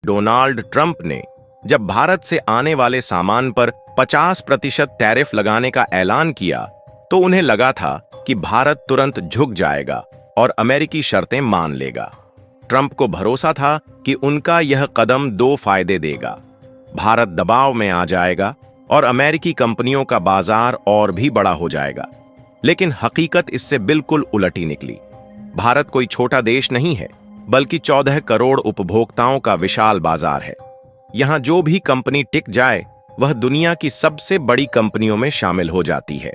Donald Trump ने जब भारत से आने वाले सामान पर 50% टैरिफ लगाने का ऐलान किया तो उन्हें लगा था कि भारत तुरंत झुक जाएगा और अमेरिकी शर्तें मान लेगा। ट्रंप को भरोसा था कि उनका यह कदम दो फायदे देगा। भारत दबाव में आ जाएगा और अमेरिकी कंपनियों का बाजार और भी बड़ा हो जाएगा। लेकिन हकीकत इससे बिल्कुल उलटी निकली। भारत कोई छोटा देश नहीं है, बल्कि 14 करोड़ उपभोक्ताओं का विशाल बाजार है। यहां जो भी कंपनी टिक जाए वह दुनिया की सबसे बड़ी कंपनियों में शामिल हो जाती है।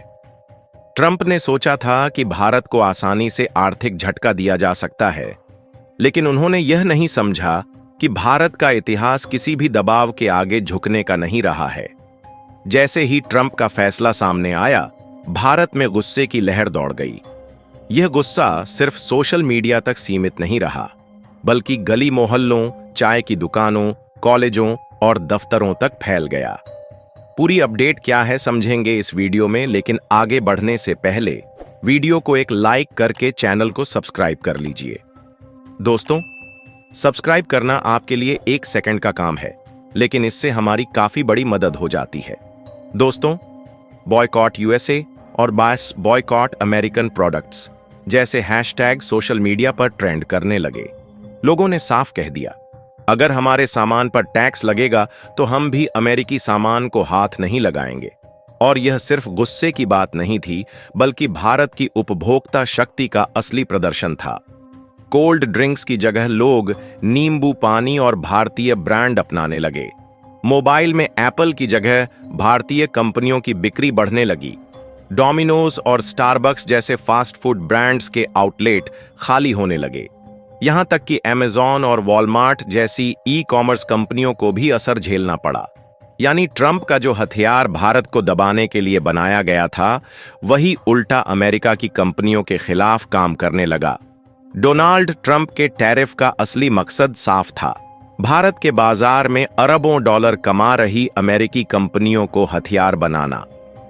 ट्रंप ने सोचा था कि भारत को आसानी से आर्थिक झटका दिया जा सकता है, लेकिन उन्होंने यह नहीं समझा कि भारत का इतिहास किसी भी दबाव के आगे झुकने का नहीं रहा है। जैसे ही ट्रंप का फैसला सामने आया, भारत में गुस्से की लहर दौड़ गई। यह गुस्सा सिर्फ सोशल मीडिया तक सीमित नहीं रहा, बल्कि गली मोहल्लों, चाय की दुकानों, कॉलेजों और दफ्तरों तक फैल गया। पूरी अपडेट क्या है समझेंगे इस वीडियो में, लेकिन आगे बढ़ने से पहले वीडियो को एक लाइक करके चैनल को सब्सक्राइब कर लीजिए। दोस्तों, सब्सक्राइब करना आपके लिए 1 सेकंड का काम है, लेकिन इससे हमारी काफी बड़ी मदद हो जाती है। दोस्तों, बॉयकॉट यूएसए और बॉयकॉट अमेरिकन प्रोडक्ट्स जैसे हैशटैग सोशल मीडिया पर ट्रेंड करने लगे। लोगों ने साफ कह दिया, अगर हमारे सामान पर टैक्स लगेगा तो हम भी अमेरिकी सामान को हाथ नहीं लगाएंगे। और यह सिर्फ गुस्से की बात नहीं थी, बल्कि भारत की उपभोक्ता शक्ति का असली प्रदर्शन था। कोल्ड ड्रिंक्स की जगह लोग नींबू पानी और भारतीय ब्रांड अपनाने लगे। मोबाइल में एप्पल की जगह भारतीय कंपनियों की बिक्री बढ़ने लगी। डोमिनोज और स्टारबक्स जैसे फास्ट फूड ब्रांड्स के आउटलेट खाली होने लगे। यहां तक कि अमेज़न और वॉलमार्ट जैसी ई-कॉमर्स कंपनियों को भी असर झेलना पड़ा। यानी ट्रंप का जो हथियार भारत को दबाने के लिए बनाया गया था, वही उल्टा अमेरिका की कंपनियों के खिलाफ काम करने लगा। डोनाल्ड ट्रंप के टैरिफ का असली मकसद साफ था, भारत के बाजार में अरबों डॉलर कमा रही अमेरिकी कंपनियों को हथियार बनाना।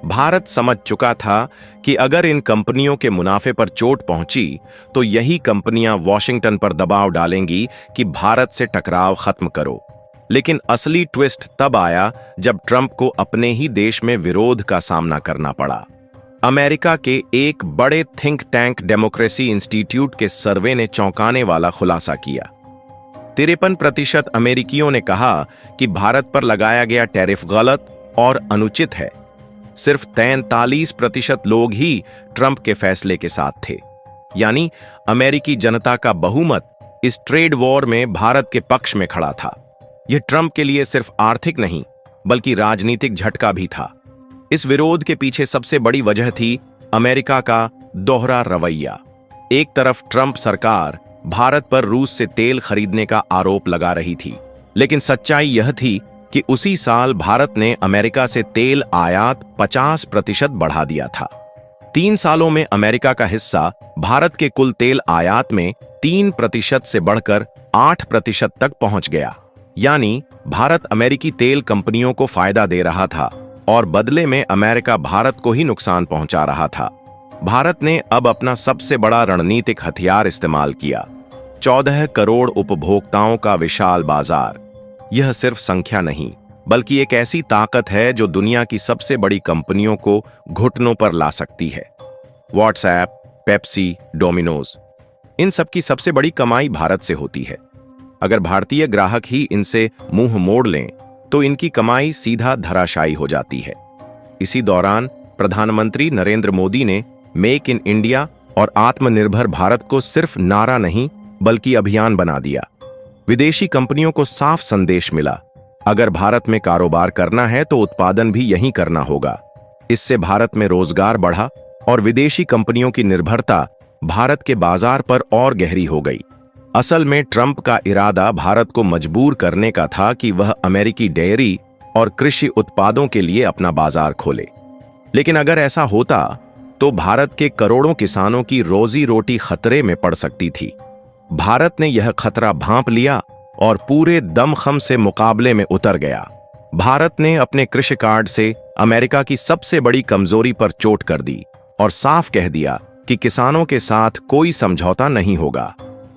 भारत समझ चुका था कि अगर इन कंपनियों के मुनाफे पर चोट पहुंची तो यही कंपनियां वॉशिंगटन पर दबाव डालेंगी कि भारत से टकराव खत्म करो। लेकिन असली ट्विस्ट तब आया जब ट्रंप को अपने ही देश में विरोध का सामना करना पड़ा। अमेरिका के एक बड़े थिंक टैंक डेमोक्रेसी इंस्टीट्यूट के सर्वे ने चौंकाने वाला खुलासा किया। 53% अमेरिकियों ने कहा कि भारत पर लगाया गया टैरिफ गलत और अनुचित है। सिर्फ 43% लोग ही ट्रंप के फैसले के साथ थे। यानी अमेरिकी जनता का बहुमत इस ट्रेड वॉर में भारत के पक्ष में खड़ा था। यह ट्रंप के लिए सिर्फ आर्थिक नहीं, बल्कि राजनीतिक झटका भी था। इस विरोध के पीछे सबसे बड़ी वजह थी अमेरिका का दोहरा रवैया। एक तरफ ट्रंप सरकार भारत पर रूस से तेल खरीदने का आरोप लगा रही थी, लेकिन सच्चाई यह थी कि उसी साल भारत ने अमेरिका से तेल आयात 50% बढ़ा दिया था। 3 सालों में अमेरिका का हिस्सा भारत के कुल तेल आयात में 3% से बढ़कर 8% तक पहुंच गया। यानी भारत अमेरिकी तेल कंपनियों को फायदा दे रहा था और बदले में अमेरिका भारत को ही नुकसान पहुंचा रहा था। भारत ने अब अपना सबसे बड़ा रणनीतिक हथियार इस्तेमाल किया, 14 करोड़ उपभोक्ताओं का विशाल बाजार। यह सिर्फ संख्या नहीं, बल्कि एक ऐसी ताकत है जो दुनिया की सबसे बड़ी कंपनियों को घुटनों पर ला सकती है। व्हाट्सएप, पेप्सी, डोमिनोज, इन सब की सबसे बड़ी कमाई भारत से होती है। अगर भारतीय ग्राहक ही इनसे मुंह मोड़ लें तो इनकी कमाई सीधा धराशायी हो जाती है। इसी दौरान प्रधानमंत्री नरेंद्र मोदी ने मेक इन इंडिया और आत्मनिर्भर भारत को सिर्फ नारा नहीं, बल्कि अभियान बना दिया। विदेशी कंपनियों को साफ संदेश मिला, अगर भारत में कारोबार करना है तो उत्पादन भी यहीं करना होगा। इससे भारत में रोजगार बढ़ा और विदेशी कंपनियों की निर्भरता भारत के बाजार पर और गहरी हो गई। असल में ट्रंप का इरादा भारत को मजबूर करने का था कि वह अमेरिकी डेयरी और कृषि उत्पादों के लिए अपना बाजार खोले। लेकिन अगर ऐसा होता तो भारत के करोड़ों किसानों की रोजी रोटी खतरे में पड़ सकती थी। भारत ने यह खतरा भांप लिया और पूरे दमखम से मुकाबले में उतर गया। भारत ने अपने कृषि कार्ड से अमेरिका की सबसे बड़ी कमजोरी पर चोट कर दी और साफ कह दिया कि किसानों के साथ कोई समझौता नहीं होगा।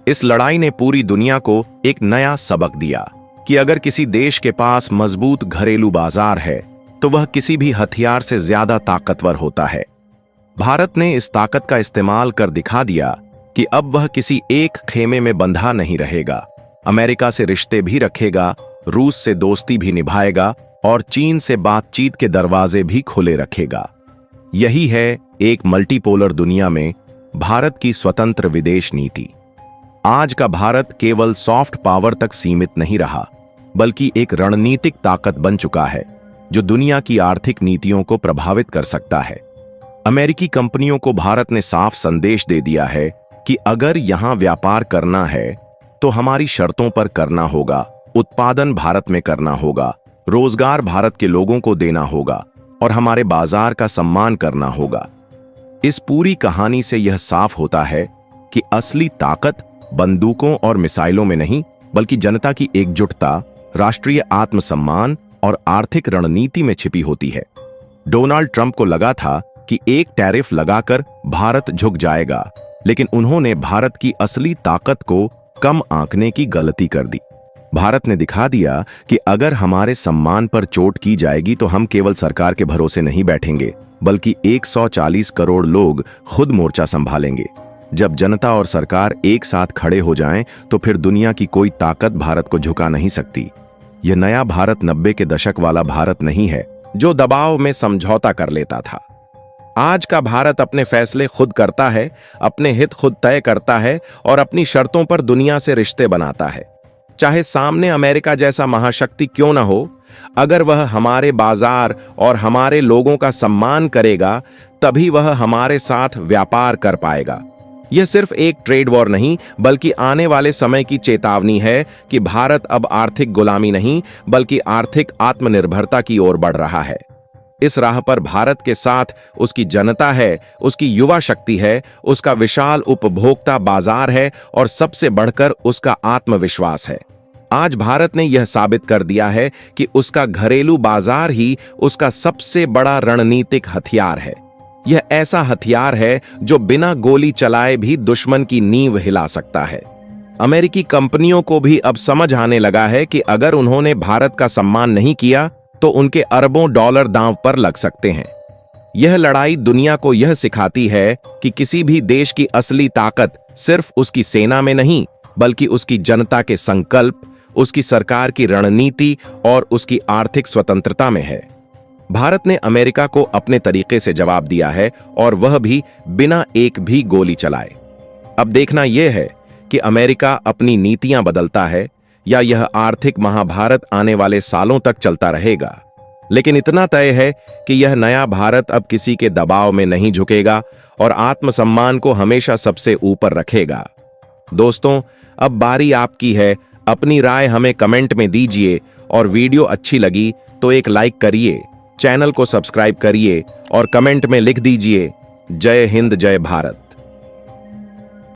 इस लड़ाई ने पूरी दुनिया को एक नया सबक दिया कि अगर किसी देश के पास मजबूत घरेलू बाजार है तो वह किसी भी हथियार से ज्यादा ताकतवर होता है। भारत ने इस ताकत का इस्तेमाल कर दिखा दिया कि अब वह किसी एक खेमे में बंधा नहीं रहेगा। अमेरिका से रिश्ते भी रखेगा, रूस से दोस्ती भी निभाएगा और चीन से बातचीत के दरवाजे भी खुले रखेगा। यही है एक मल्टीपोलर दुनिया में भारत की स्वतंत्र विदेश नीति। आज का भारत केवल सॉफ्ट पावर तक सीमित नहीं रहा, बल्कि एक रणनीतिक ताकत बन चुका है जो दुनिया की आर्थिक नीतियों को प्रभावित कर सकता है। अमेरिकी कंपनियों को भारत ने साफ संदेश दे दिया है कि अगर यहां व्यापार करना है तो हमारी शर्तों पर करना होगा, उत्पादन भारत में करना होगा, रोजगार भारत के लोगों को देना होगा और हमारे बाजार का सम्मान करना होगा। इस पूरी कहानी से यह साफ होता है कि असली ताकत बंदूकों और मिसाइलों में नहीं, बल्कि जनता की एकजुटता, राष्ट्रीय आत्मसम्मान और आर्थिक रणनीति में छिपी होती है। डोनाल्ड ट्रंप को लगा था कि एक टैरिफ लगाकर भारत झुक जाएगा, लेकिन उन्होंने भारत की असली ताकत को कम आंकने की गलती कर दी। भारत ने दिखा दिया कि अगर हमारे सम्मान पर चोट की जाएगी तो हम केवल सरकार के भरोसे नहीं बैठेंगे, बल्कि 140 करोड़ लोग खुद मोर्चा संभालेंगे। जब जनता और सरकार एक साथ खड़े हो जाएं, तो फिर दुनिया की कोई ताकत भारत को झुका नहीं सकती। यह नया भारत 90 के दशक वाला भारत नहीं है जो दबाव में समझौता कर लेता था। आज का भारत अपने फैसले खुद करता है, अपने हित खुद तय करता है और अपनी शर्तों पर दुनिया से रिश्ते बनाता है। चाहे सामने अमेरिका जैसा महाशक्ति क्यों ना हो, अगर वह हमारे बाजार और हमारे लोगों का सम्मान करेगा, तभी वह हमारे साथ व्यापार कर पाएगा। यह सिर्फ एक ट्रेड वॉर नहीं, बल्कि आने वाले समय की चेतावनी है कि भारत अब आर्थिक गुलामी नहीं, बल्कि आर्थिक आत्मनिर्भरता की ओर बढ़ रहा है। इस राह पर भारत के साथ उसकी जनता है, उसकी युवा शक्ति है, उसका विशाल उपभोक्ता बाजार है और सबसे बढ़कर उसका आत्मविश्वास है। आज भारत ने यह साबित कर दिया है कि उसका घरेलू बाजार ही उसका सबसे बड़ा रणनीतिक हथियार है। यह ऐसा हथियार है जो बिना गोली चलाए भी दुश्मन की नींव हिला सकता है। अमेरिकी कंपनियों को भी अब समझ आने लगा है कि अगर उन्होंने भारत का सम्मान नहीं किया तो उनके अरबों डॉलर दांव पर लग सकते हैं। यह लड़ाई दुनिया को यह सिखाती है कि किसी भी देश की असली ताकत सिर्फ उसकी सेना में नहीं, बल्कि उसकी जनता के संकल्प, उसकी सरकार की रणनीति और उसकी आर्थिक स्वतंत्रता में है। भारत ने अमेरिका को अपने तरीके से जवाब दिया है और वह भी बिना एक भी गोली चलाए। अब देखना यह है कि अमेरिका अपनी नीतियां बदलता है या यह आर्थिक महाभारत आने वाले सालों तक चलता रहेगा। लेकिन इतना तय है कि यह नया भारत अब किसी के दबाव में नहीं झुकेगा और आत्मसम्मान को हमेशा सबसे ऊपर रखेगा। दोस्तों, अब बारी आपकी है। अपनी राय हमें कमेंट में दीजिए और वीडियो अच्छी लगी तो एक लाइक करिए, चैनल को सब्सक्राइब करिए और कमेंट में लिख दीजिए जय हिंद, जय भारत।